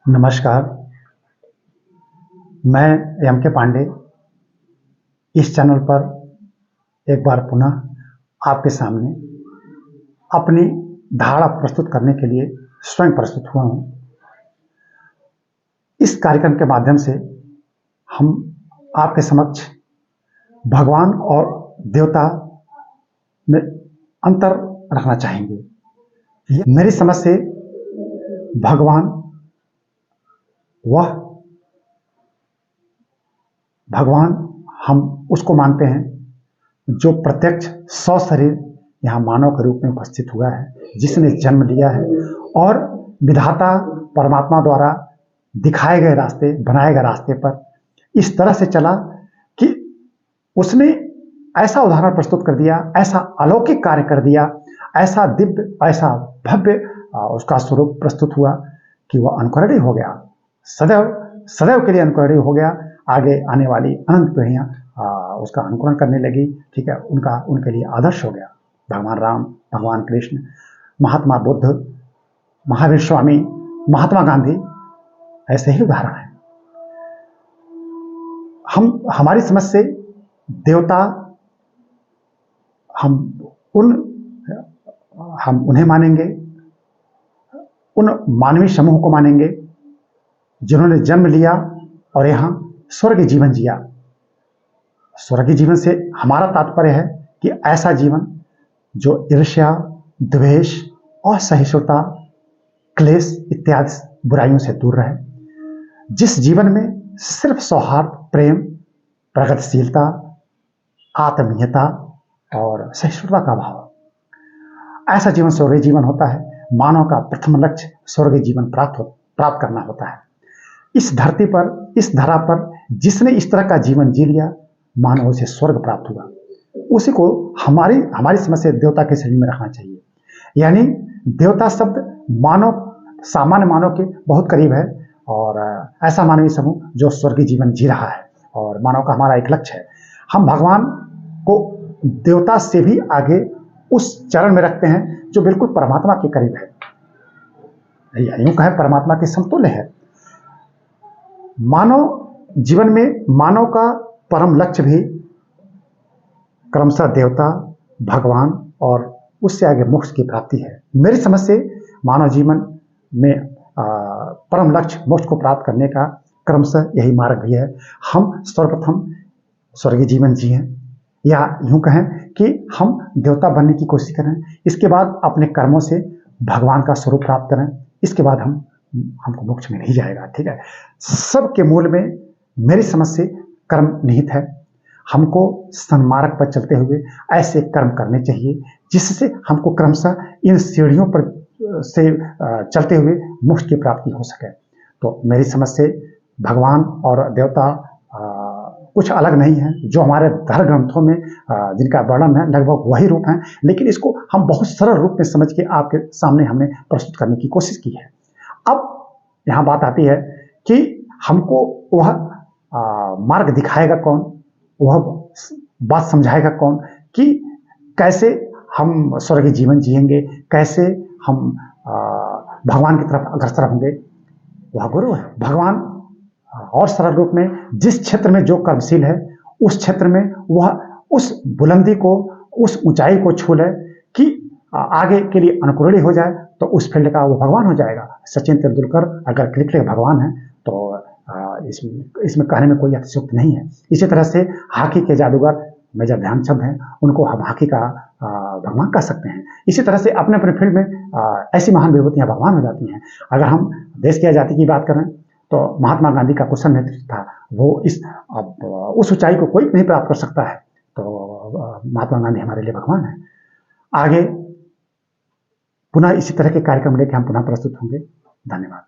नमस्कार। मैं एम के पांडे इस चैनल पर एक बार पुनः आपके सामने अपनी धारणा प्रस्तुत करने के लिए स्वयं प्रस्तुत हुआ हूं। इस कार्यक्रम के माध्यम से हम आपके समक्ष भगवान और देवता में अंतर रखना चाहेंगे। मेरी समझ से भगवान हम उसको मानते हैं जो प्रत्यक्ष सशरीर यहाँ मानव के रूप में उपस्थित हुआ है, जिसने जन्म लिया है और विधाता परमात्मा द्वारा दिखाए गए रास्ते, बनाए गए रास्ते पर इस तरह से चला कि उसने ऐसा उदाहरण प्रस्तुत कर दिया, ऐसा अलौकिक कार्य कर दिया, ऐसा दिव्य, ऐसा भव्य उसका स्वरूप प्रस्तुत हुआ कि वह अनुकरणीय हो गया, सदैव के लिए अनुकरणीय हो गया। आगे आने वाली अनंत पीढ़ियां उसका अनुकरण करने लगी। ठीक है, उनके लिए आदर्श हो गया। भगवान राम, भगवान कृष्ण, महात्मा बुद्ध, महावीर स्वामी, महात्मा गांधी ऐसे ही उदाहरण हैं। हमारी समझ से देवता हम उन्हें मानेंगे, उन मानवीय समूह को मानेंगे जिन्होंने जन्म लिया और यहाँ स्वर्गीय जीवन जिया। स्वर्गीय जीवन से हमारा तात्पर्य है कि ऐसा जीवन जो ईर्ष्या, द्वेष, असहिष्णुता, क्लेश इत्यादि बुराइयों से दूर रहे, जिस जीवन में सिर्फ सौहार्द, प्रेम, प्रगतिशीलता, आत्मीयता और सहिष्णुता का भाव, ऐसा जीवन स्वर्गीय जीवन होता है। मानव का प्रथम लक्ष्य स्वर्गीय जीवन प्राप्त करना होता है। इस धरती पर, इस धरा पर जिसने इस तरह का जीवन जी लिया, मानव से स्वर्ग प्राप्त हुआ। उसी को हमारी समझ से देवता के श्रेणी में रखना चाहिए। यानी देवता शब्द सामान्य मानव के बहुत करीब है और ऐसा मानवीय समूह जो स्वर्गीय जीवन जी रहा है और मानव का हमारा एक लक्ष्य है। हम भगवान को देवता से भी आगे उस चरण में रखते हैं जो बिल्कुल परमात्मा के करीब है, यूं कहें परमात्मा के समतुल्य है। मानव जीवन में मानव का परम लक्ष्य भी क्रमशः देवता, भगवान और उससे आगे मोक्ष की प्राप्ति है। मेरी समझ से मानव जीवन में परम लक्ष्य मोक्ष को प्राप्त करने का क्रमशः यही मार्ग भी है। हम सर्वप्रथम स्वर्गीय जीवन जिएं, या यूं कहें कि हम देवता बनने की कोशिश करें, इसके बाद अपने कर्मों से भगवान का स्वरूप प्राप्त करें, इसके बाद हमको मोक्ष मिल ही जाएगा। ठीक है, सबके मूल में मेरी समझ से कर्म निहित है। हमको सन्मार्ग पर चलते हुए ऐसे कर्म करने चाहिए जिससे हमको क्रमशः इन सीढ़ियों पर से चलते हुए मोक्ष की प्राप्ति हो सके। तो मेरी समझ से भगवान और देवता कुछ अलग नहीं है। जो हमारे धर्म ग्रंथों में जिनका वर्णन है लगभग वही रूप है, लेकिन इसको हम बहुत सरल रूप में समझ के आपके सामने हमने प्रस्तुत करने की कोशिश की है। अब यहाँ बात आती है कि हमको वह मार्ग दिखाएगा कौन, वह बात समझाएगा कौन कि कैसे हम स्वर्गीय जीवन जिएंगे, कैसे हम भगवान की तरफ अग्रसर होंगे। वह गुरु है। भगवान और सरल रूप में जिस क्षेत्र में जो कर्मशील है, उस क्षेत्र में वह उस बुलंदी को, उस ऊंचाई को छू ले कि आगे के लिए अनुकूली हो जाए, तो उस फील्ड का वो भगवान हो जाएगा। सचिन तेंदुलकर अगर क्रिकेट भगवान है तो इसमें कहने में कोई अतिशयोक्ति नहीं है। इसी तरह से हॉकी के जादूगर मेजर ध्यानचंद हैं, उनको हम हॉकी का भगवान कह सकते हैं। इसी तरह से अपने अपने फील्ड में ऐसी महान विभूतियां भगवान हो जाती हैं। अगर हम देश की आजादी की बात करें तो महात्मा गांधी का कुशल नेतृत्व था, वो उस ऊंचाई को कोई नहीं प्राप्त कर सकता है। तो महात्मा गांधी हमारे लिए भगवान है। आगे पुनः इसी तरह के कार्यक्रम लेकर हम पुनः प्रस्तुत होंगे। धन्यवाद।